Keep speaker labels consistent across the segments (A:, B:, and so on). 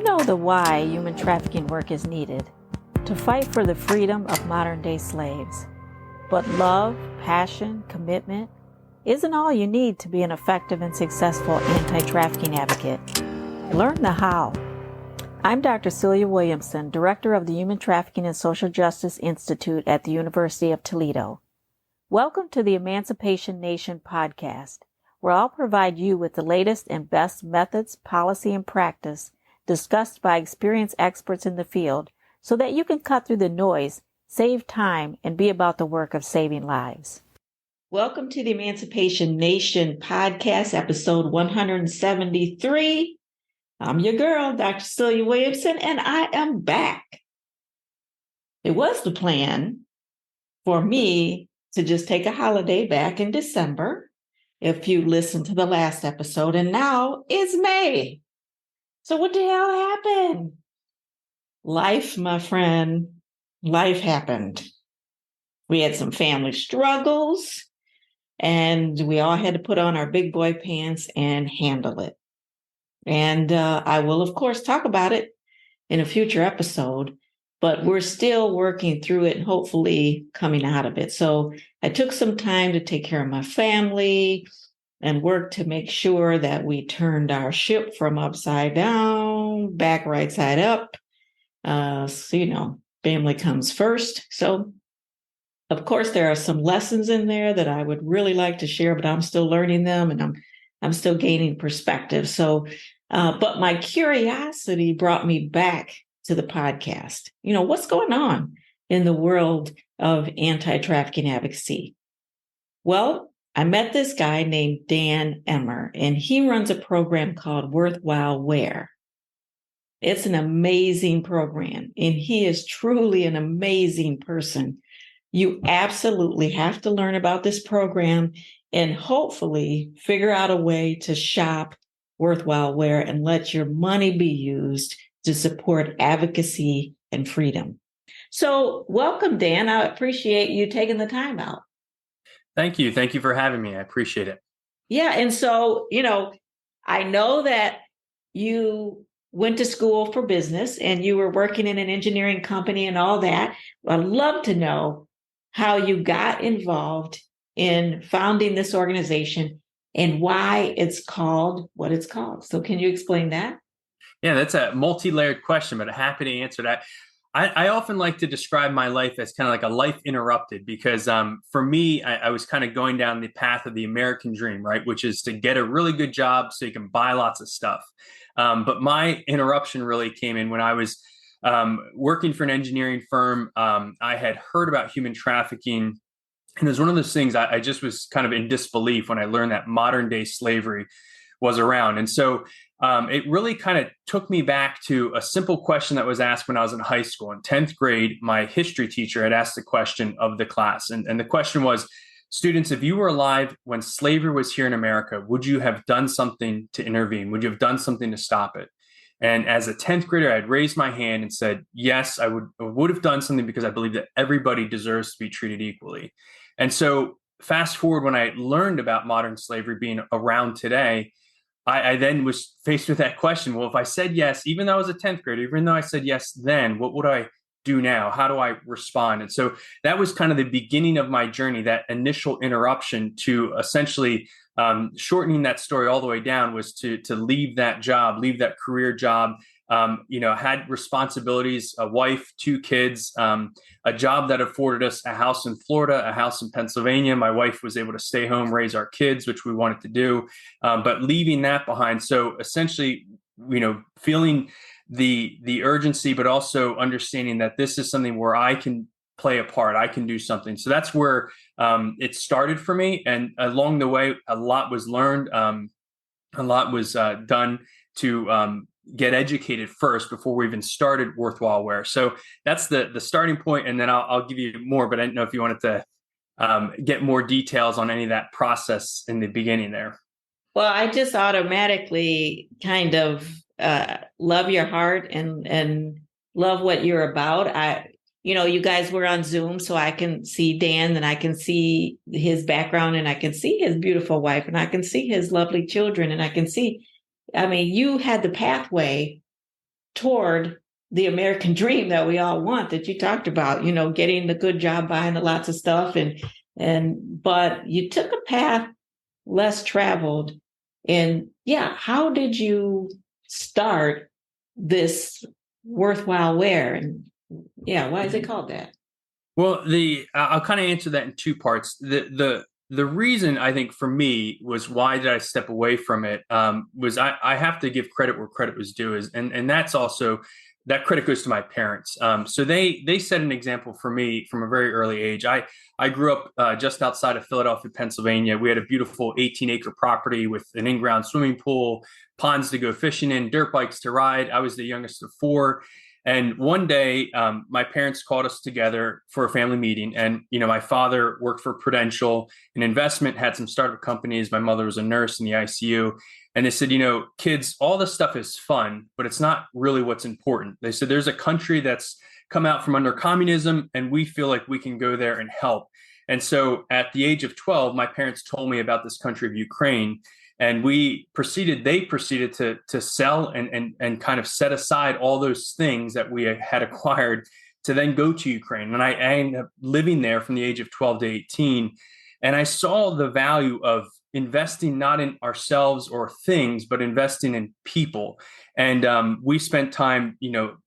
A: We know the why human trafficking work is needed, to fight for the freedom of modern-day slaves. But love, passion, commitment isn't all you need to be an effective and successful anti-trafficking advocate. Learn the how. I'm Dr. Celia Williamson, Director of the Human Trafficking and Social Justice Institute at the University of Toledo. Welcome to the Emancipation Nation podcast, where I'll provide you with the latest and best methods, policy, and practice discussed by experienced experts in the field so that you can cut through the noise, save time, and be about the work of saving lives. Welcome to the Emancipation Nation podcast, episode 173. I'm your girl, Dr. Celia Williamson, and I am back. It was the plan for me to just take a holiday back in December, if you listened to the last episode, and now it's May. So what the hell happened? Life, my friend, life happened. We had some family struggles, and we all had to put on our big boy pants and handle it. And I will, of course, talk about it in a future episode, but we're still working through it and hopefully coming out of it. So I took some time to take care of my family and work to make sure that we turned our ship from upside down, back right side up. So, family comes first. So, of course, there are some lessons in there that I would really like to share, but I'm still learning them and I'm still gaining perspective. So, but my curiosity brought me back to the podcast. What's going on in the world of anti-trafficking advocacy? Well, I met this guy named Dan Emmer, and he runs a program called Worthwhile Wear. It's an amazing program, and he is truly an amazing person. You absolutely have to learn about this program and hopefully figure out a way to shop Worthwhile Wear and let your money be used to support advocacy and freedom. So welcome, Dan. I appreciate you taking the time out.
B: Thank you. Thank you for having me. I appreciate it.
A: Yeah. And so, I know that you went to school for business and you were working in an engineering company and all that. I'd love to know how you got involved in founding this organization and why it's called what it's called. So can you explain that?
B: Yeah, that's a multi-layered question, but I'm happy to answer that. I often like to describe my life as kind of like a life interrupted because for me, I was kind of going down the path of the American dream, right? Which is to get a really good job so you can buy lots of stuff. But my interruption really came in when I was working for an engineering firm. I had heard about human trafficking. And it was one of those things I just was kind of in disbelief when I learned that modern day slavery was around. And so it really kind of took me back to a simple question that was asked when I was in high school. In 10th grade, my history teacher had asked the question of the class. And the question was, students, if you were alive when slavery was here in America, would you have done something to intervene? Would you have done something to stop it? And as a 10th grader, I had raised my hand and said, yes, I would have done something because I believe that everybody deserves to be treated equally. And so fast forward, when I learned about modern slavery being around today, I then was faced with that question. Well, if I said yes, even though I was a 10th grader, even though I said yes then, what would I do now? How do I respond? And so that was kind of the beginning of my journey. That initial interruption to essentially shortening that story all the way down was to leave that job, leave that career job. Had responsibilities, a wife, 2 kids, a job that afforded us a house in Florida, a house in Pennsylvania. My wife was able to stay home, raise our kids, which we wanted to do, but leaving that behind. So essentially, feeling the urgency, but also understanding that this is something where I can play a part, I can do something. So that's where it started for me. And along the way, a lot was learned, a lot was done to get educated first before we even started Worthwhile Wear. So that's the starting point, and then I'll give you more. But I didn't know if you wanted to get more details on any of that process in the beginning there.
A: Well, I just automatically kind of love your heart and love what you're about. You guys were on Zoom, so I can see Dan and I can see his background and I can see his beautiful wife and I can see his lovely children and I can see, you had the pathway toward the American dream that we all want, that you talked about, getting the good job, buying the lots of stuff, but you took a path less traveled. And yeah, how did you start this worthwhile wear? And yeah, why is it called that?
B: Well, I'll kind of answer that in two parts. The reason I think for me was why did I step away from it, was I have to give credit where credit was due, and that's also that credit goes to my parents. So they set an example for me from a very early age. I grew up just outside of Philadelphia, Pennsylvania. We had a beautiful 18-acre property with an in-ground swimming pool, ponds to go fishing in, dirt bikes to ride. I was the youngest of four. And one day, my parents called us together for a family meeting. And, my father worked for Prudential, an investment, had some startup companies. My mother was a nurse in the ICU. And they said, kids, all this stuff is fun, but it's not really what's important. They said, there's a country that's come out from under communism, and we feel like we can go there and help. And so at the age of 12, my parents told me about this country of Ukraine. And they proceeded to sell and kind of set aside all those things that we had acquired to then go to Ukraine. And I ended up living there from the age of 12 to 18. And I saw the value of investing not in ourselves or things, but investing in people. And we spent time,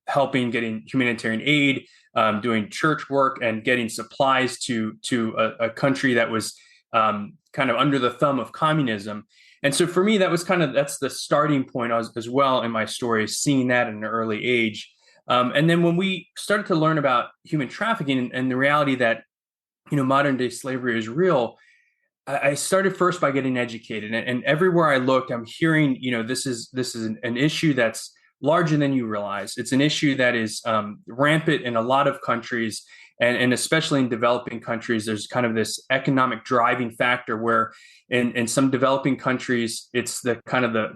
B: helping getting humanitarian aid, doing church work, and getting supplies to a country that was kind of under the thumb of communism. And so for me, that's the starting point as well in my story, seeing that at an early age. And then when we started to learn about human trafficking and the reality that, modern day slavery is real, I started first by getting educated. And everywhere I looked, I'm hearing, this is an issue that's larger than you realize. It's an issue that is rampant in a lot of countries. And especially in developing countries, there's kind of this economic driving factor where in some developing countries, it's the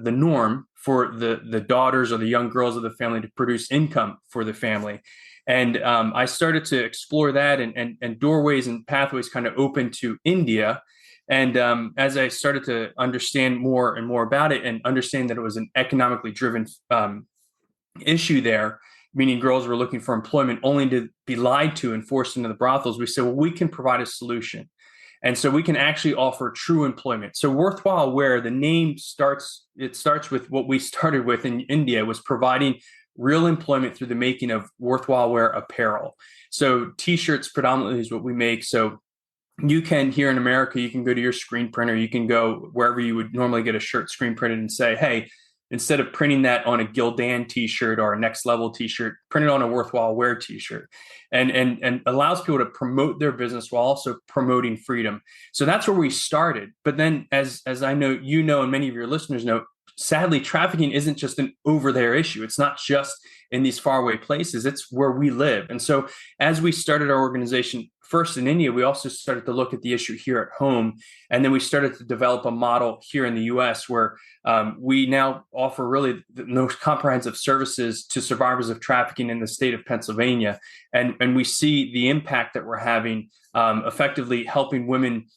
B: norm for the daughters or the young girls of the family to produce income for the family. And I started to explore that, and doorways and pathways kind of opened to India. And as I started to understand more and more about it, and understand that it was an economically driven issue there, meaning girls were looking for employment only to be lied to and forced into the brothels, we said, well, we can provide a solution. And so we can actually offer true employment. So Worthwhile Wear, the name starts with what we started with in India, was providing real employment through the making of Worthwhile Wear apparel. So t-shirts predominantly is what we make. So you can, here in America, you can go to your screen printer, you can go wherever you would normally get a shirt screen printed and say, hey, instead of printing that on a Gildan t-shirt or a Next Level t-shirt, print it on a Worthwhile Wear t-shirt, and allows people to promote their business while also promoting freedom. So that's where we started. But then as I know, and many of your listeners know, sadly, trafficking isn't just an over there issue. It's not just in these faraway places. It's where we live. And so as we started our organization first in India, we also started to look at the issue here at home. And then we started to develop a model here in the US where we now offer really the most comprehensive services to survivors of trafficking in the state of Pennsylvania. And we see the impact that we're having, effectively helping women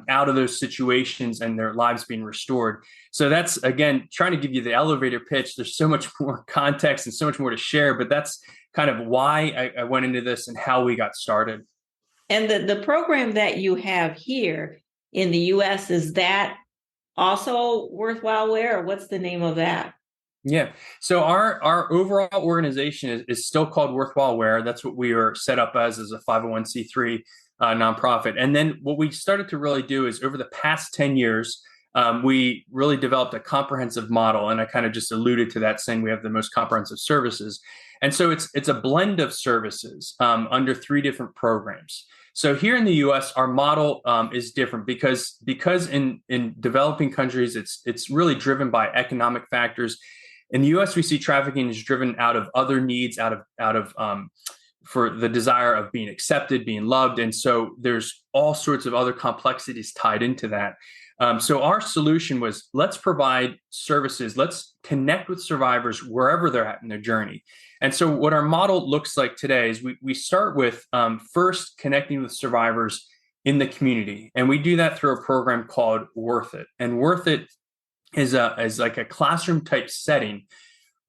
B: out of those situations and their lives being restored. So that's, again, trying to give you the elevator pitch. There's so much more context and so much more to share, but that's kind of why I went into this and how we got started.
A: And the program that you have here in the US, is that also Worthwhile Wear, or what's the name of that?
B: Yeah. So our overall organization is still called Worthwhile Wear. That's what we were set up as a 501c3 nonprofit. And then what we started to really do is over the past 10 years, we really developed a comprehensive model. And I kind of just alluded to that, saying we have the most comprehensive services. And so it's a blend of services under 3 different programs. So here in the U.S., our model is different because in developing countries, it's really driven by economic factors. In the U.S., we see trafficking is driven out of other needs, out of for the desire of being accepted, being loved, and so there's all sorts of other complexities tied into that. So our solution was, let's provide services, let's connect with survivors wherever they're at in their journey. And so what our model looks like today is we start with first connecting with survivors in the community. And we do that through a program called Worth It. And Worth It is like a classroom type setting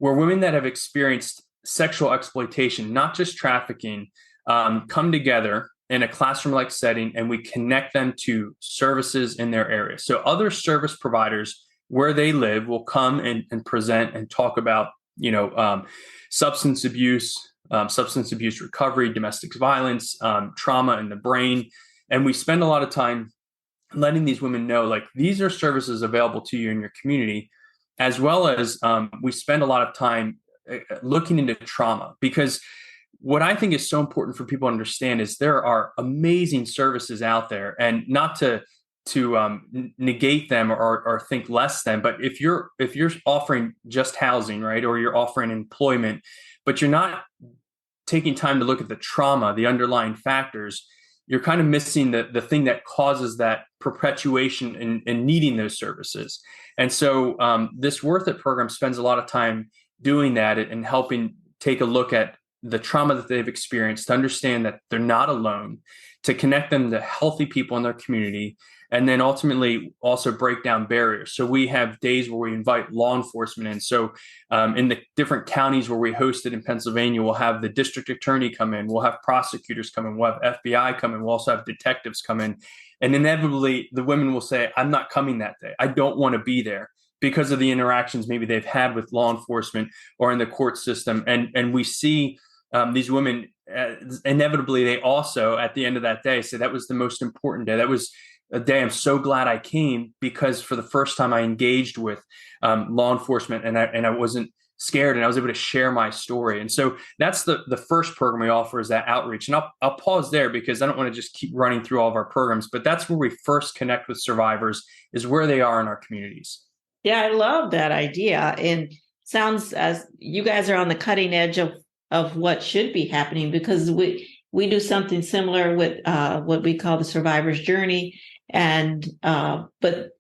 B: where women that have experienced sexual exploitation, not just trafficking, come together in a classroom-like setting, and we connect them to services in their area. So other service providers where they live will come and present and talk about, substance abuse, substance abuse recovery, domestic violence, trauma in the brain. And we spend a lot of time letting these women know, like, these are services available to you in your community, as well as we spend a lot of time looking into trauma, because what I think is so important for people to understand is there are amazing services out there, and not to negate them or think less than. But if you're offering just housing, right, or you're offering employment, but you're not taking time to look at the trauma, the underlying factors, you're kind of missing the thing that causes that perpetuation in needing those services. And so this Worth It program spends a lot of time doing that and helping take a look at the trauma that they've experienced, to understand that they're not alone, to connect them to healthy people in their community, and then ultimately also break down barriers. So we have days where we invite law enforcement in. So in the different counties where we hosted in Pennsylvania, we'll have the district attorney come in, we'll have prosecutors come in, we'll have FBI come in, we'll also have detectives come in. And inevitably, the women will say, I'm not coming that day. I don't want to be there, because of the interactions maybe they've had with law enforcement or in the court system. And we see these women, inevitably, they also, at the end of that day, say, that was the most important day. That was a day I'm so glad I came, because for the first time I engaged with law enforcement, and I wasn't scared, and I was able to share my story. And so that's the first program we offer, is that outreach. And I'll pause there, because I don't want to just keep running through all of our programs, but that's where we first connect with survivors, is where they are in our communities.
A: Yeah, I love that idea. And sounds as you guys are on the cutting edge of what should be happening, because we do something similar with what we call the survivor's journey. And but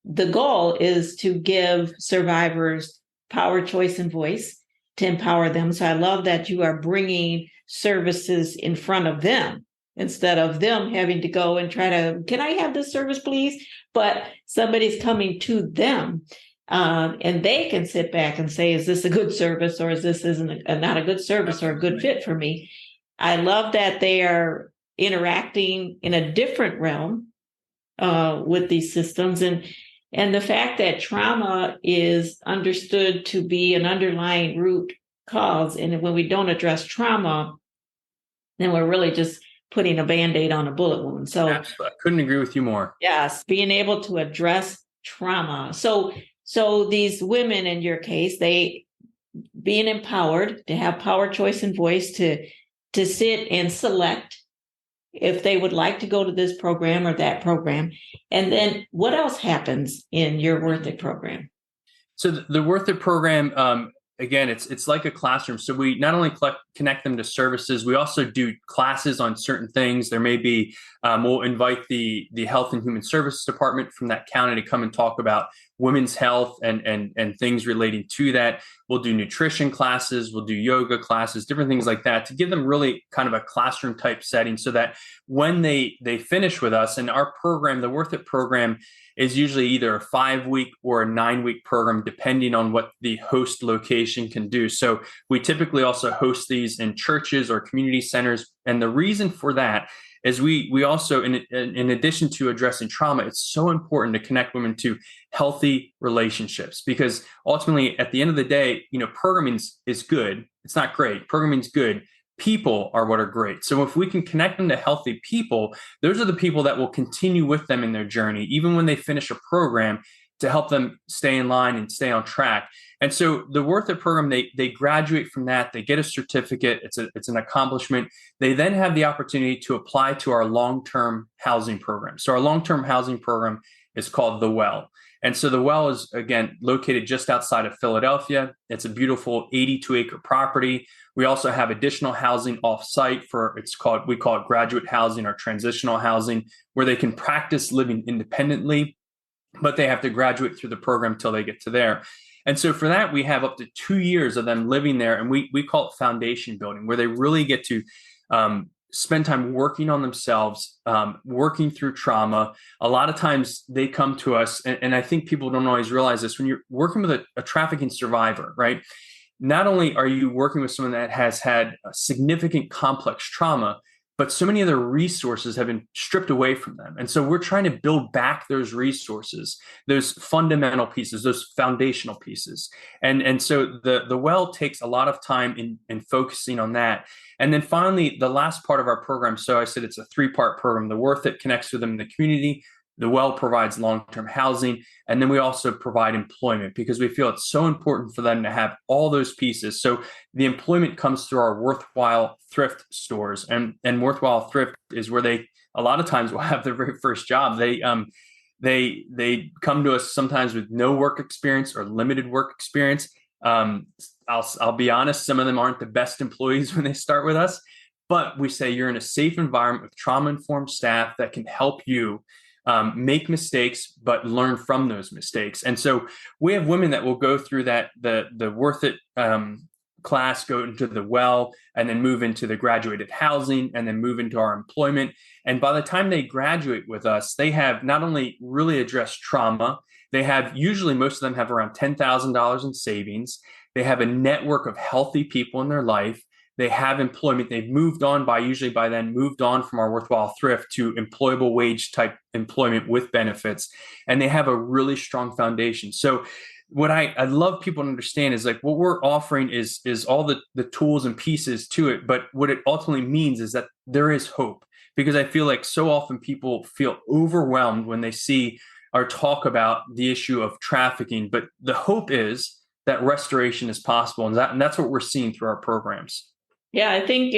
A: the goal is to give survivors power, choice, and voice, to empower them. So I love that you are bringing services in front of them, instead of them having to go and try to, can I have this service, please? But somebody's coming to them, and they can sit back and say, is this a good service, or is this not a good service or a good fit for me? I love that they are interacting in a different realm with these systems, and the fact that trauma is understood to be an underlying root cause. And when we don't address trauma, then we're really just putting a Band-Aid on a bullet wound. So
B: absolutely, I couldn't agree with you more.
A: Yes, being able to address trauma. So these women, in your case, they being empowered to have power, choice, and voice, to sit and select if they would like to go to this program or that program. And then what else happens in your Worth It program?
B: So the Worth It program, again, it's like a classroom. So we not only connect them to services, we also do classes on certain things. There may be, we'll invite the Health and Human Services Department from that county to come and talk about women's health and things relating to that. We'll do nutrition classes, we'll do yoga classes, different things like that, to give them really kind of a classroom type setting, so that when they finish with us, and our program, the Worth It program, is usually either a 5-week or a 9-week program, depending on what the host location can do. So we typically also host these in churches or community centers. And the reason for that is we also, in addition to addressing trauma, it's so important to connect women to healthy relationships, because ultimately, at the end of the day, programming is good. It's not great. Programming is good. People are what are great. So if we can connect them to healthy people, those are the people that will continue with them in their journey, even when they finish a program, to help them stay in line and stay on track. And so the Worth It program, they graduate from that, they get a certificate, it's an accomplishment. They then have the opportunity to apply to our long-term housing program. So our long-term housing program is called The Well. And so The Well is, again, located just outside of Philadelphia. It's a beautiful 82-acre property. We also have additional housing off-site we call it graduate housing or transitional housing, where they can practice living independently, but they have to graduate through the program till they get to there. And so for that, we have up to 2 years of them living there. And we call it foundation building, where they really get to spend time working on themselves, working through trauma. A lot of times they come to us, and I think people don't always realize this, when you're working with a trafficking survivor, right? not only are you working with someone that has had a significant complex trauma, but so many other resources have been stripped away from them. And so we're trying to build back those resources, those fundamental pieces, those foundational pieces. And so the well takes a lot of time in focusing on that. And then finally, the last part of our program. So I said it's a 3-part program. The Worth It connects with them in the community. The well provides long-term housing. And then we also provide employment because we feel it's so important for them to have all those pieces. So the employment comes through our Worthwhile Thrift stores. And Worthwhile Thrift is where they a lot of times will have their very first job. They come to us sometimes with no work experience or limited work experience. I'll be honest, some of them aren't the best employees when they start with us, but we say you're in a safe environment with trauma-informed staff that can help you make mistakes, but learn from those mistakes. And so we have women that will go through the Worth It class, go into the well, and then move into the graduated housing, and then move into our employment. And by the time they graduate with us, they have not only really addressed trauma, they have usually most of them have around $10,000 in savings. They have a network of healthy people in their life. They have employment. They've moved on usually by then moved on from our Worthwhile Thrift to employable wage type employment with benefits. And they have a really strong foundation. So what I'd love people to understand is like what we're offering is all the tools and pieces to it. But what it ultimately means is that there is hope, because I feel like so often people feel overwhelmed when they see or talk about the issue of trafficking. But the hope is that restoration is possible. And that's what we're seeing through our programs.
A: Yeah, I think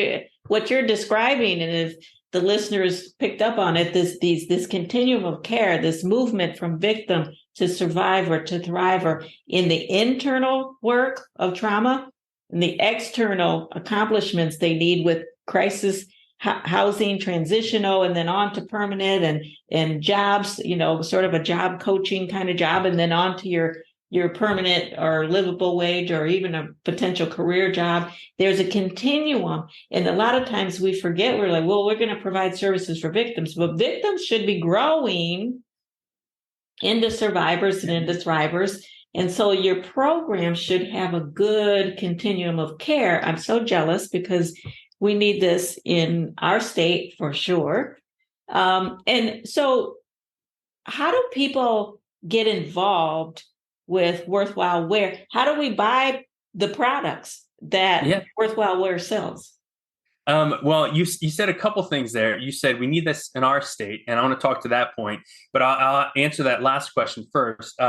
A: what you're describing, and if the listeners picked up on it, this continuum of care, this movement from victim to survivor to thriver in the internal work of trauma and the external accomplishments they need with crisis housing, transitional, and then on to permanent and jobs, sort of a job coaching kind of job, and then on to your permanent or livable wage or even a potential career job. There's a continuum. And a lot of times we forget, we're like, well, we're going to provide services for victims, but victims should be growing into survivors and into thrivers. And so your program should have a good continuum of care. I'm so jealous because we need this in our state for sure. And so how do people get involved with Worthwhile Wear? How do we buy the products that Worthwhile Wear sells?
B: Well, you said a couple things there. You said we need this in our state, and I want to talk to that point, but I'll answer that last question first.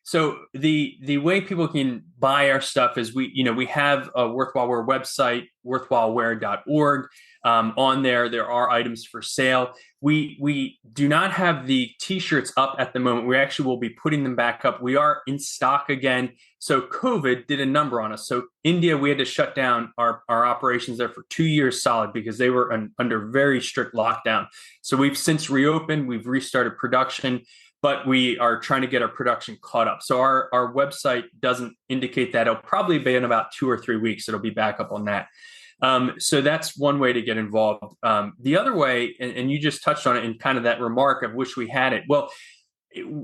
B: So the way people can buy our stuff is we have a Worthwhile Wear website, worthwhilewear.org. On there are items for sale. We do not have the t-shirts up at the moment. We actually will be putting them back up. We are in stock again. So COVID did a number on us. So India, we had to shut down our operations there for 2 years solid because they were under very strict lockdown. So we've since reopened. We've restarted production, but we are trying to get our production caught up. So our website doesn't indicate that. It'll probably be in about 2 or 3 weeks. It'll be back up on that. So that's one way to get involved. The other way, and you just touched on it in kind of that remark of wish we had it. Well,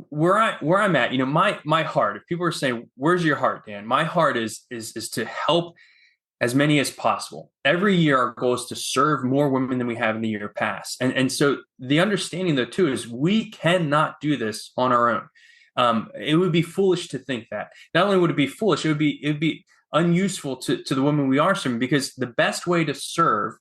B: where I'm at, my heart, if people are saying, where's your heart, Dan? My heart is to help as many as possible. Every year, our goal is to serve more women than we have in the year past. And so the understanding though, too, is we cannot do this on our own. It would be foolish to think that. Not only would it be foolish, it would be unuseful to the women we are serving, because the best way to serve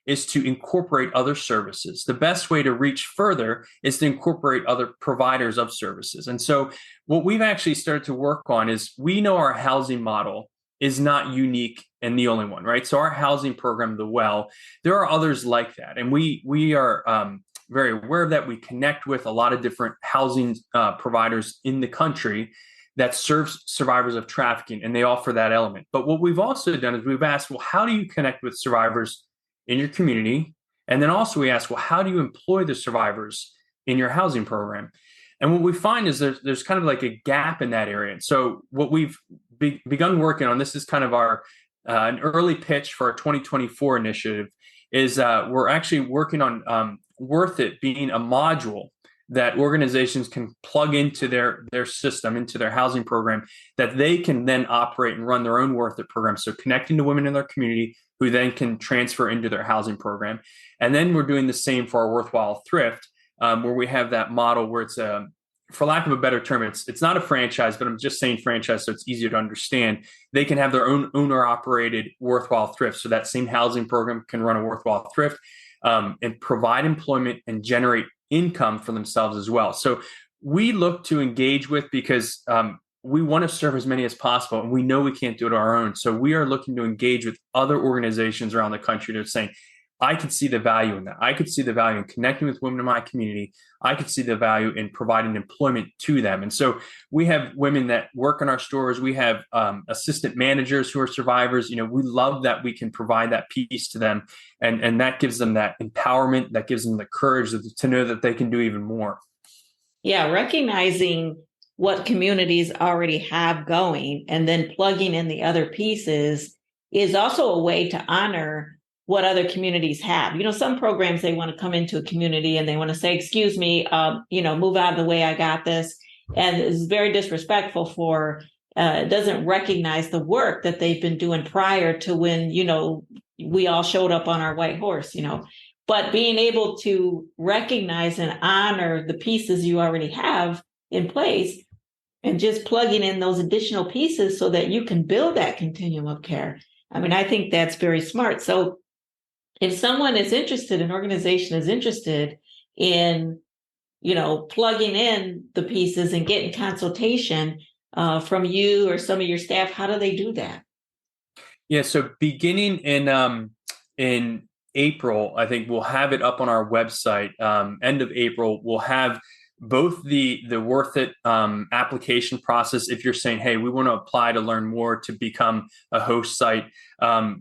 B: is to incorporate other services. The best way to reach further is to incorporate other providers of services. And so what we've actually started to work on is we know our housing model is not unique and the only one, right? So our housing program, The Well, there are others like that. And we are very aware of that. We connect with a lot of different housing providers in the country that serves survivors of trafficking, and they offer that element. But what we've also done is we've asked, well, how do you connect with survivors in your community? And then also we ask, well, how do you employ the survivors in your housing program? And what we find is there's kind of like a gap in that area. And so what we've begun working on, this is kind of our an early pitch for our 2024 initiative, is we're actually working on Worth It being a module that organizations can plug into their system, into their housing program, that they can then operate and run their own Worth It program. So connecting to women in their community who then can transfer into their housing program. And then we're doing the same for our Worthwhile Thrift, where we have that model where it's a, for lack of a better term, it's not a franchise, but I'm just saying franchise so it's easier to understand. They can have their own owner-operated Worthwhile Thrift. So that same housing program can run a Worthwhile Thrift and provide employment and generate income for themselves as well. So we look to engage with because we want to serve as many as possible, and we know we can't do it on our own. So we are looking to engage with other organizations around the country that are saying, I could see the value in that. I could see the value in connecting with women in my community. I could see the value in providing employment to them. And so we have women that work in our stores. We have assistant managers who are survivors. You know, we love that we can provide that piece to them. And that gives them that empowerment, that gives them the courage to know that they can do even more.
A: Yeah, recognizing what communities already have going and then plugging in the other pieces is also a way to honor what other communities have. You know, some programs, they want to come into a community and they want to say, excuse me, move out of the way, I got this. And it's very disrespectful for, it doesn't recognize the work that they've been doing prior to when, we all showed up on our white horse, but being able to recognize and honor the pieces you already have in place and just plugging in those additional pieces so that you can build that continuum of care. I mean, I think that's very smart. So if someone is interested, an organization is interested in, plugging in the pieces and getting consultation from you or some of your staff, how do they do that?
B: Yeah, so beginning in April, I think we'll have it up on our website. End of April, we'll have both the Worth It application process. If you're saying, hey, we want to apply to learn more to become a host site,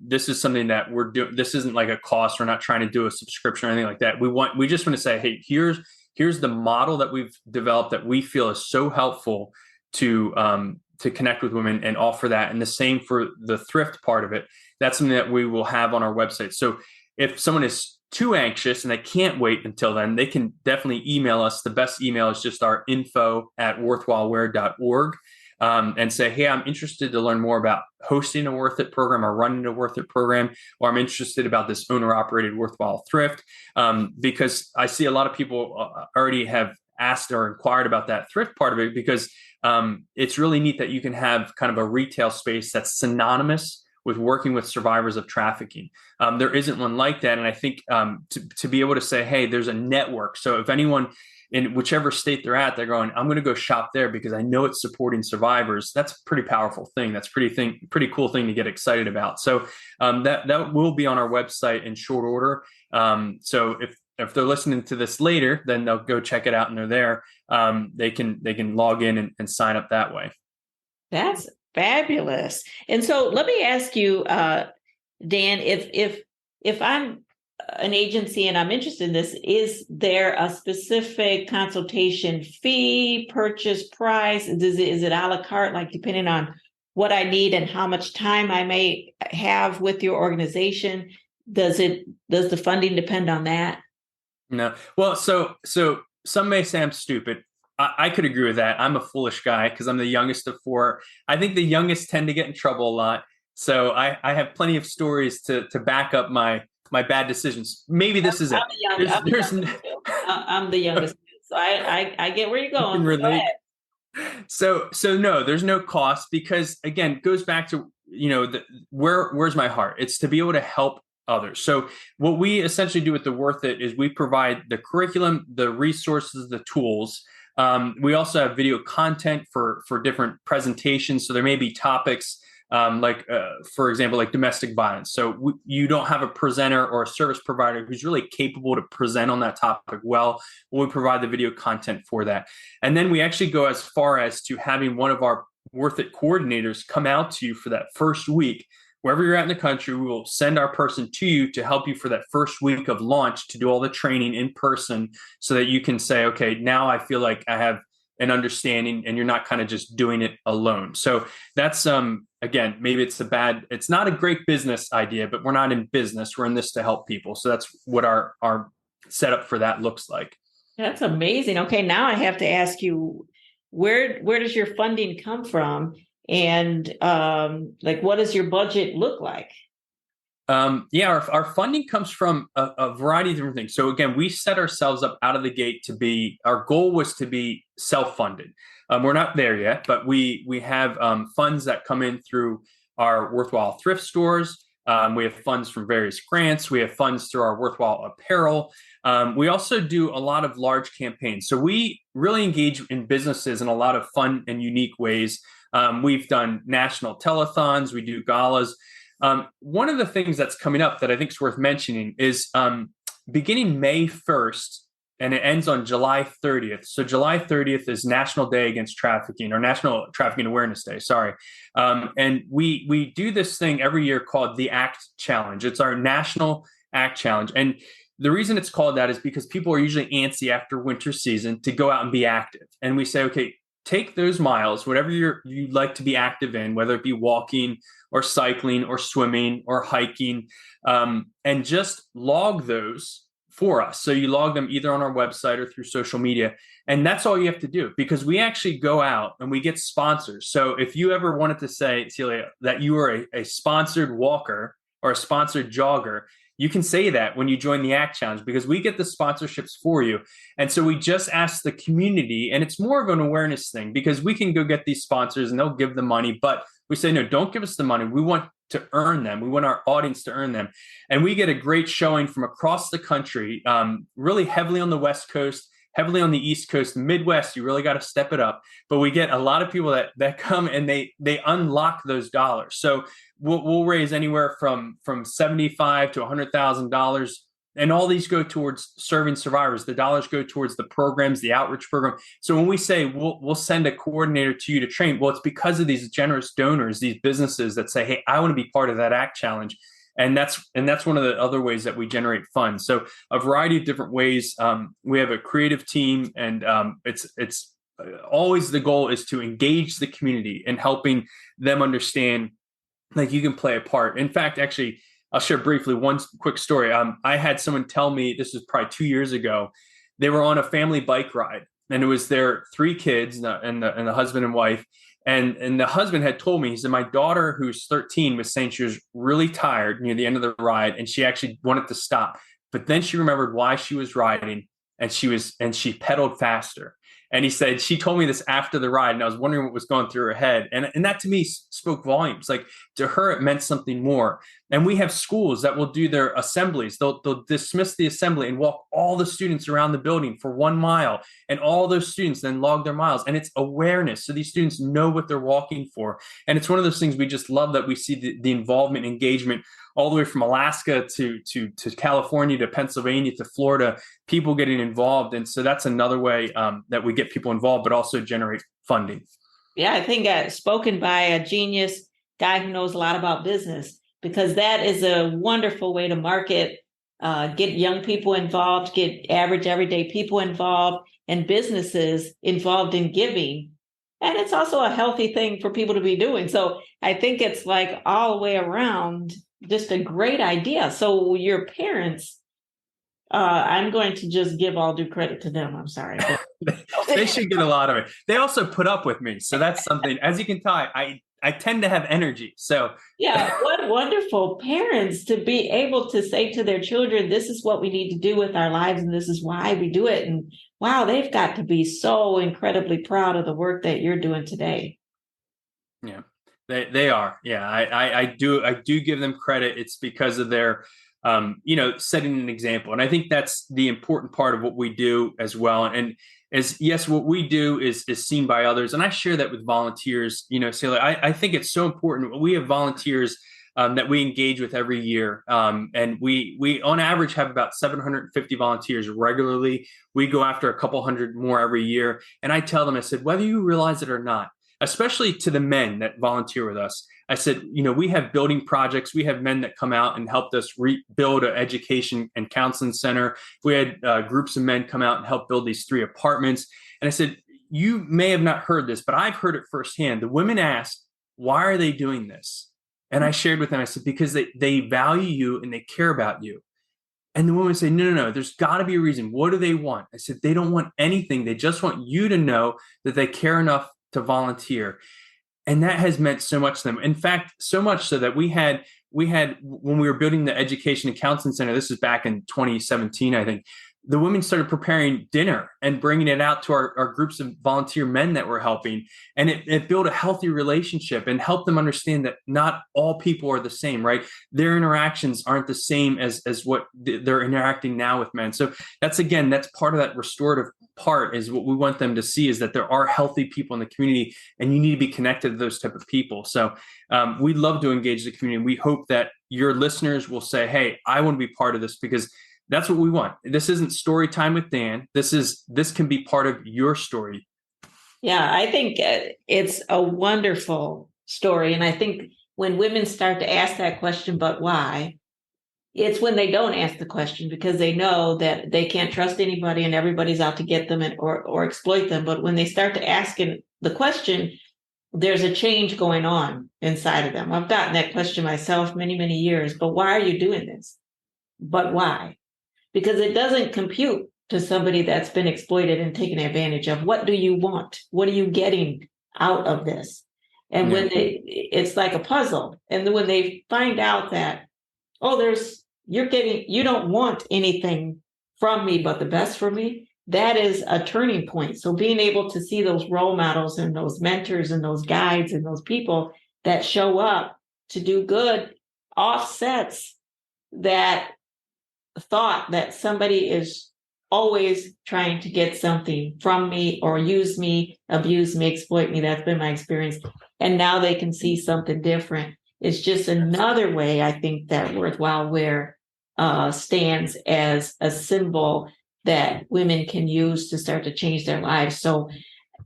B: this is something that we're doing. This isn't like a cost. We're not trying to do a subscription or anything like that. We just want to say, hey, here's the model that we've developed that we feel is so helpful to connect with women and offer that. And the same for the thrift part of it. That's something that we will have on our website. So if someone is too anxious and they can't wait until then, they can definitely email us. The best email is just our info@worthwhilewear.org and say, hey, I'm interested to learn more about hosting a Worth It program or running a Worth It program, or I'm interested about this owner-operated Worthwhile Thrift, because I see a lot of people already have asked or inquired about that thrift part of it, because it's really neat that you can have kind of a retail space that's synonymous with working with survivors of trafficking. There isn't one like that. And I think to be able to say, hey, there's a network. So if anyone in whichever state they're at, they're going, I'm going to go shop there because I know it's supporting survivors. That's a pretty powerful thing. That's pretty cool thing to get excited about. So that will be on our website in short order. So if they're listening to this later, then they'll go check it out and they're there. They can log in and sign up that way.
A: That's fabulous. And so let me ask you, Dan, if I'm an agency and I'm interested in this, is there a specific consultation fee, purchase price? Is it a la carte, like depending on what I need and how much time I may have with your organization? Does the funding depend on that?
B: No. Well, so some may say I'm stupid. I could agree with that. I'm a foolish guy because I'm the youngest of four. I think the youngest tend to get in trouble a lot. So I have plenty of stories to back up my bad decisions. Maybe this is it.
A: I'm the youngest. So I get where you're going.
B: You can relate. So no, there's no cost because, again, it goes back to, where's my heart? It's to be able to help others. So what we essentially do with the Worth It is we provide the curriculum, the resources, the tools. We also have video content for different presentations. So there may be topics for example, like domestic violence. So you don't have a presenter or a service provider who's really capable to present on that topic well. We provide the video content for that. And then we actually go as far as to having one of our Worth It coordinators come out to you for that first week. Wherever you're at in the country, we will send our person to you to help you for that first week of launch to do all the training in person so that you can say, okay, now I feel like I have an understanding and you're not kind of just doing it alone. So that's, again, maybe it's not a great business idea, but we're not in business. We're in this to help people. So that's what our setup for that looks like.
A: That's amazing. Okay, now I have to ask you, where does your funding come from? And like what does your budget look like?
B: Yeah, our funding comes from a variety of different things. So again, we set ourselves up out of the gate to be, our goal was to be self-funded. We're not there yet, but we have funds that come in through our Worthwhile thrift stores. We have funds from various grants. We have funds through our Worthwhile apparel. We also do a lot of large campaigns. So we really engage in businesses in a lot of fun and unique ways. We've done national telethons. We do galas. One of the things that's coming up that I think is worth mentioning is beginning May 1st, and it ends on July 30th. So July 30th is National Day Against Trafficking, or National Trafficking Awareness Day, sorry. And we do this thing every year called the ACT Challenge. It's our National ACT Challenge. And the reason it's called that is because people are usually antsy after winter season to go out and be active. And we say, okay, take those miles, whatever you like to be active in, whether it be walking or cycling or swimming or hiking, and just log those for us. So you log them either on our website or through social media. And that's all you have to do, because we actually go out and we get sponsors. So if you ever wanted to say, Celia, that you are a sponsored walker or a sponsored jogger, you can say that when you join the ACT Challenge, because we get the sponsorships for you. And so we just ask the community, and it's more of an awareness thing, because we can go get these sponsors and they'll give the money, but we say, no, don't give us the money. We want to earn them. We want our audience to earn them. And we get a great showing from across the country, really heavily on the West Coast, heavily on the East Coast. Midwest, you really got to step it up. But we get a lot of people that come and they unlock those dollars. So we'll raise anywhere from $75 to $100,000, and all these go towards serving survivors. The dollars go towards the programs, the outreach program. So when we say we'll send a coordinator to you to train, well, it's because of these generous donors, these businesses that say, hey, I want to be part of that ACT Challenge. And that's one of the other ways that we generate funds. So a variety of different ways. We have a creative team, and it's always the goal is to engage the community and helping them understand, like, you can play a part. In fact, actually, I'll share briefly one quick story. I had someone tell me, this was probably 2 years ago, they were on a family bike ride, and it was their three kids and the husband and wife. And the husband had told me, he said, my daughter, who's 13, was saying she was really tired near the end of the ride, and she actually wanted to stop. But then she remembered why she was riding, and she pedaled faster. And he said, she told me this after the ride, and I was wondering what was going through her head. And that to me spoke volumes. Like, to her, it meant something more. And we have schools that will do their assemblies. They'll dismiss the assembly and walk all the students around the building for 1 mile. And all those students then log their miles. And it's awareness. So these students know what they're walking for. And it's one of those things we just love, that we see the involvement, engagement, all the way from Alaska to California to Pennsylvania to Florida, people getting involved. And so that's another way that we get people involved, but also generate funding.
A: Yeah, I think spoken by a genius guy who knows a lot about business, because that is a wonderful way to market, get young people involved, get average everyday people involved, and businesses involved in giving. And it's also a healthy thing for people to be doing. So I think it's like all the way around just a great idea. So your parents, I'm going to just give all due credit to them. I'm sorry.
B: They should get a lot of it. They also put up with me. So that's something, as you can tell, I tend to have energy. So
A: yeah, what wonderful parents to be able to say to their children, this is what we need to do with our lives, and this is why we do it. And wow, they've got to be so incredibly proud of the work that you're doing today.
B: Yeah, they are. Yeah, I do give them credit. It's because of their setting an example. And I think that's the important part of what we do as well. And as yes, what we do is seen by others. And I share that with volunteers. Celia, I think it's so important. We have volunteers that we engage with every year. And we on average have about 750 volunteers regularly. We go after a couple hundred more every year. And I tell them, I said, whether you realize it or not, especially to the men that volunteer with us, I said, we have building projects. We have men that come out and helped us rebuild an education and counseling center. We had groups of men come out and help build these 3 apartments. And I said, you may have not heard this, but I've heard it firsthand. The women asked, why are they doing this? And I shared with them, I said, because they value you and they care about you. And the woman would say, no, no, no, there's got to be a reason. What do they want? I said, they don't want anything. They just want you to know that they care enough to volunteer. And that has meant so much to them. In fact, so much so that we had when we were building the education and counseling center, this is back in 2017, I think, the women started preparing dinner and bringing it out to our groups of volunteer men that were helping. And it built a healthy relationship and helped them understand that not all people are the same, right? Their interactions aren't the same as what they're interacting now with men. So that's part of that restorative part, is what we want them to see, is that there are healthy people in the community and you need to be connected to those type of people. So we love to engage the community. We hope that your listeners will say, hey, I want to be part of this, because that's what we want. This isn't story time with Dan. This can be part of your story.
A: Yeah, I think it's a wonderful story. And I think when women start to ask that question, but why? It's when they don't ask the question, because they know that they can't trust anybody and everybody's out to get them or exploit them. But when they start to ask the question, there's a change going on inside of them. I've gotten that question myself many, many years. But why are you doing this? But why? Because it doesn't compute to somebody that's been exploited and taken advantage of. What do you want? What are you getting out of this? And when it's like a puzzle. And then when they find out that, you don't want anything from me but the best for me, that is a turning point. So being able to see those role models and those mentors and those guides and those people that show up to do good offsets that thought that somebody is always trying to get something from me or use me, abuse me, exploit me. That's been my experience. And now they can see something different. It's just another way, I think, that Worthwhile Wear stands as a symbol that women can use to start to change their lives. So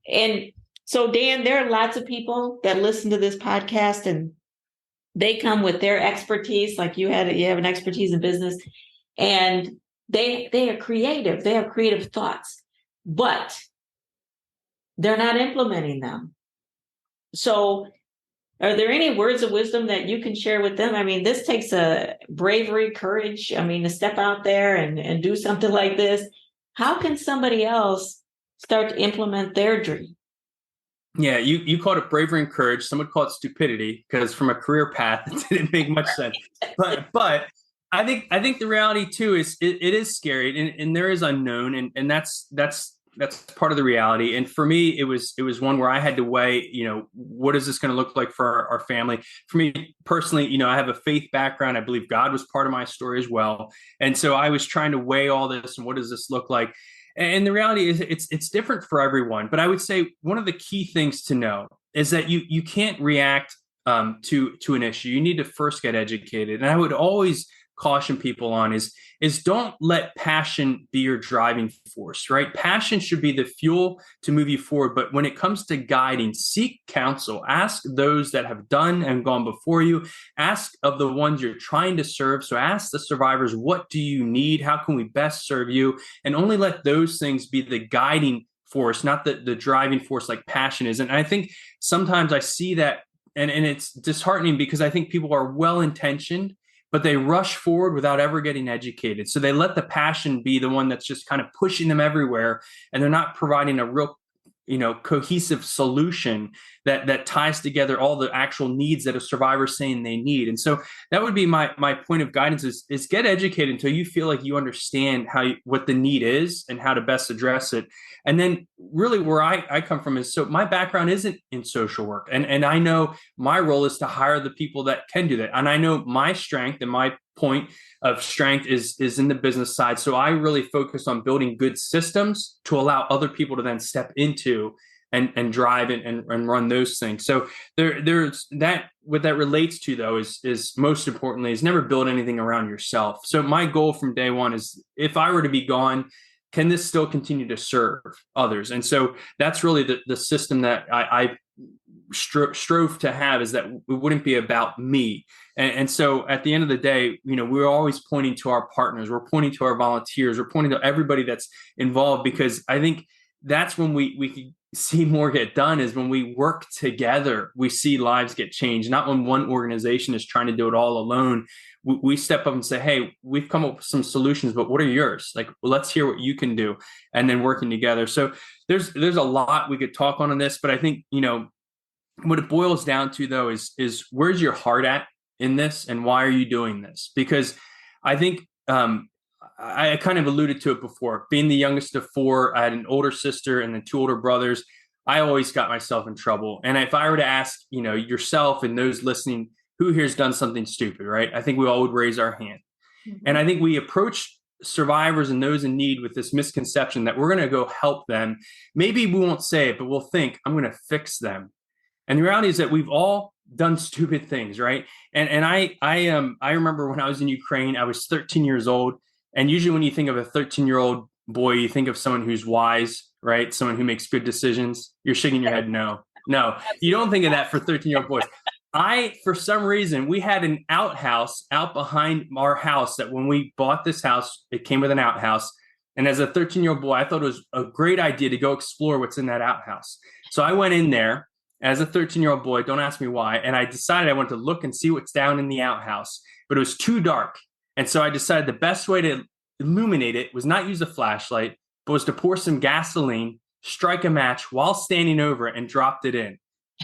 A: Dan, there are lots of people that listen to this podcast and they come with their expertise. Like you have an expertise in business, and they are creative. They have creative thoughts, but they're not implementing them. So are there any words of wisdom that you can share with them? I mean, this takes a bravery, courage. I mean, to step out there and do something like this. How can somebody else start to implement their dream?
B: Yeah, you called it bravery and courage. Some would call it stupidity, because from a career path, it didn't make much sense. But I think the reality too is it is scary, and there is unknown, and that's part of the reality. And for me, it was one where I had to weigh, what is this going to look like for our family? For me personally, I have a faith background. I believe God was part of my story as well, and so I was trying to weigh all this and what does this look like. And the reality is it's different for everyone. But I would say one of the key things to know is that you can't react to an issue. You need to first get educated. And I would always caution people on is don't let passion be your driving force, right? Passion should be the fuel to move you forward. But when it comes to guiding, seek counsel, ask those that have done and gone before you, ask of the ones you're trying to serve. So ask the survivors, what do you need? How can we best serve you? And only let those things be the guiding force, not the driving force like passion is. And I think sometimes I see that and it's disheartening, because I think people are well-intentioned, but they rush forward without ever getting educated. So they let the passion be the one that's just kind of pushing them everywhere, and they're not providing a real, cohesive solution that ties together all the actual needs that a survivor is saying they need. And so that would be my point of guidance is get educated until you feel like you understand what the need is and how to best address it. And then really where I come from is, so my background isn't in social work. And I know my role is to hire the people that can do that. And I know my strength and my point of strength is in the business side. So I really focus on building good systems to allow other people to then step into and drive and run those things. So there's that. What that relates to, though, is most importantly is never build anything around yourself. So my goal from day one is, if I were to be gone, can this still continue to serve others? And so that's really the system that I strove to have, is that it wouldn't be about me. And so at the end of the day, we're always pointing to our partners, we're pointing to our volunteers, we're pointing to everybody that's involved, because I think that's when we can see more get done is when we work together, we see lives get changed, not when one organization is trying to do it all alone. We step up and say, hey, we've come up with some solutions, but what are yours? Like, well, let's hear what you can do, and then working together. So there's a lot we could talk on this, but I think, what it boils down to though is where's your heart at in this, and why are you doing this? Because I think I kind of alluded to it before. Being the youngest of four, I had an older sister and then two older brothers. I always got myself in trouble. And if I were to ask, yourself and those listening, who here's done something stupid, right? I think we all would raise our hand. Mm-hmm. And I think we approach survivors and those in need with this misconception that we're going to go help them. Maybe we won't say it, but we'll think, I'm going to fix them. And the reality is that we've all done stupid things, right? And I remember when I was in Ukraine, I was 13 years old. And usually when you think of a 13-year-old boy, you think of someone who's wise, right? Someone who makes good decisions. You're shaking your head. No, you don't think of that for 13-year-old boys. For some reason, we had an outhouse out behind our house that when we bought this house, it came with an outhouse. And as a 13-year-old boy, I thought it was a great idea to go explore what's in that outhouse. So I went in there as a 13-year-old boy, don't ask me why. And I decided I wanted to look and see what's down in the outhouse, but it was too dark. And so I decided the best way to illuminate it was not use a flashlight, but was to pour some gasoline, strike a match while standing over it, and dropped it in.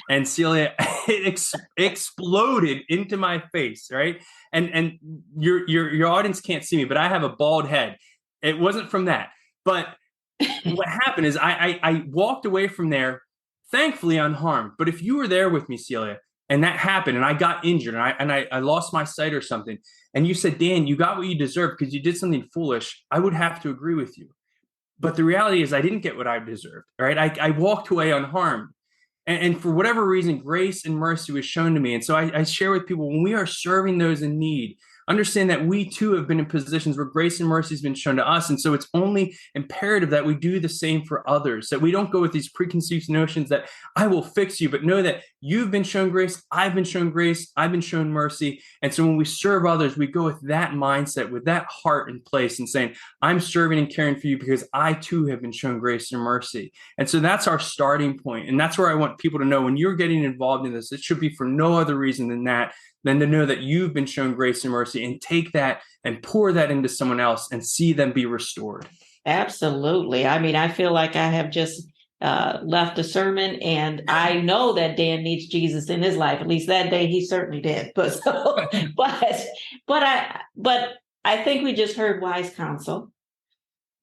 B: And Celia, it exploded into my face, right? And your audience can't see me, but I have a bald head. It wasn't from that. But what happened is I walked away from there, thankfully unharmed. But if you were there with me, Celia, and that happened, and I got injured, and I lost my sight or something, and you said, Dan, you got what you deserved because you did something foolish, I would have to agree with you. But the reality is I didn't get what I deserved, right? I walked away unharmed. And for whatever reason, grace and mercy was shown to me. And so I share with people, when we are serving those in need, understand that we too have been in positions where grace and mercy has been shown to us. And so it's only imperative that we do the same for others, that we don't go with these preconceived notions that I will fix you, but know that you've been shown grace, I've been shown grace, I've been shown mercy. And so when we serve others, we go with that mindset, with that heart in place, and saying, I'm serving and caring for you because I too have been shown grace and mercy. And so that's our starting point. And that's where I want people to know, when you're getting involved in this, it should be for no other reason than to know that you've been shown grace and mercy, and take that and pour that into someone else and see them be restored.
C: Absolutely. I mean, I feel like I have just left a sermon, and I know that Dan needs Jesus in his life. At least that day he certainly did. But I think we just heard wise counsel.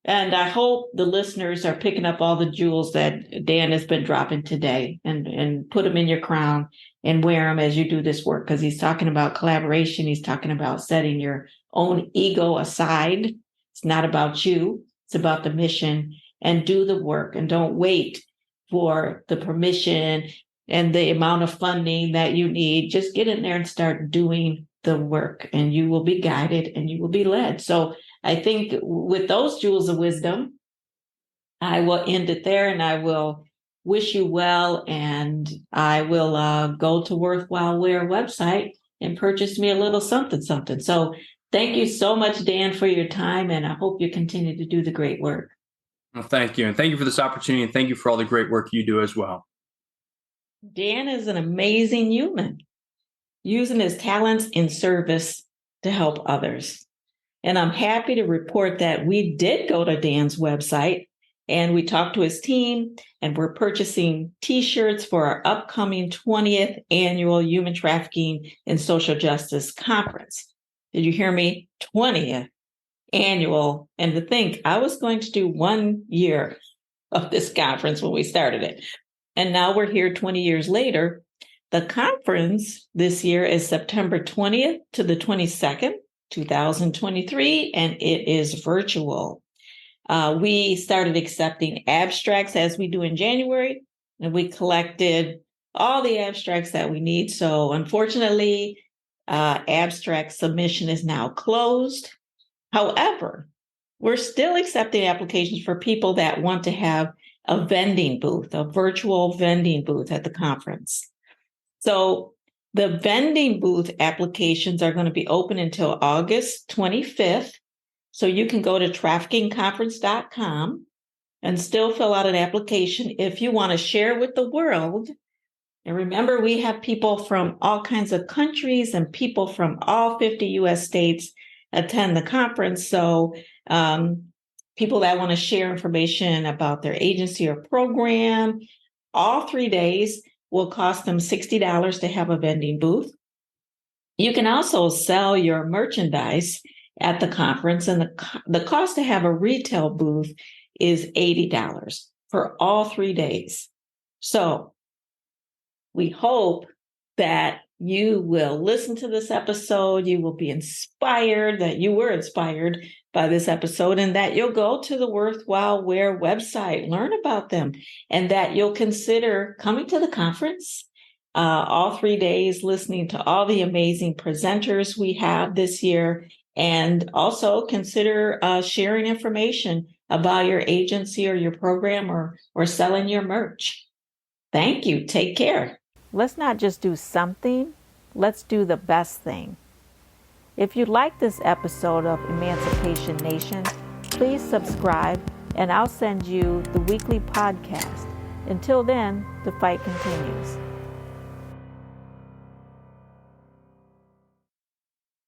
C: And I hope the listeners are picking up all the jewels that Dan has been dropping today, and put them in your crown and wear them as you do this work, because he's talking about collaboration. He's talking about setting your own ego aside. It's not about you. It's about the mission, and do the work, and don't wait for the permission and the amount of funding that you need. Just get in there and start doing the work, and you will be guided and you will be led. So I think with those jewels of wisdom, I will end it there, and I will wish you well. And I will go to Worthwhile Wear website and purchase me a little something. So thank you so much, Dan, for your time. And I hope you continue to do the great work.
B: Well, thank you. And thank you for this opportunity. And thank you for all the great work you do as well.
C: Dan is an amazing human, using his talents in service to help others. And I'm happy to report that we did go to Dan's website, and we talked to his team, and we're purchasing T-shirts for our upcoming 20th annual Human Trafficking and Social Justice Conference. Did you hear me? 20th annual. And to think, I was going to do 1 year of this conference when we started it. And now we're here 20 years later. The conference this year is September 20th to the 22nd, 2023, and it is virtual. We started accepting abstracts as we do in January, and we collected all the abstracts that we need. So unfortunately, abstract submission is now closed. However, we're still accepting applications for people that want to have a vending booth, a virtual vending booth at the conference. So the vending booth applications are going to be open until August 25th. So you can go to traffickingconference.com and still fill out an application if you want to share with the world. And remember, we have people from all kinds of countries and people from all 50 US states attend the conference. So people that want to share information about their agency or program, all 3 days will cost them $60 to have a vending booth. You can also sell your merchandise at the conference, and the cost to have a retail booth is $80 for all 3 days. So we hope that you will listen to this episode, you will be inspired, that you were inspired by this episode, and that you'll go to the Worthwhile Wear website, learn about them, and that you'll consider coming to the conference all 3 days, listening to all the amazing presenters we have this year, and also consider sharing information about your agency or your program or selling your merch. Thank you. Take care.
A: Let's not just do something, let's do the best thing. If you like this episode of Emancipation Nation, please subscribe and I'll send you the weekly podcast. Until then, the fight continues.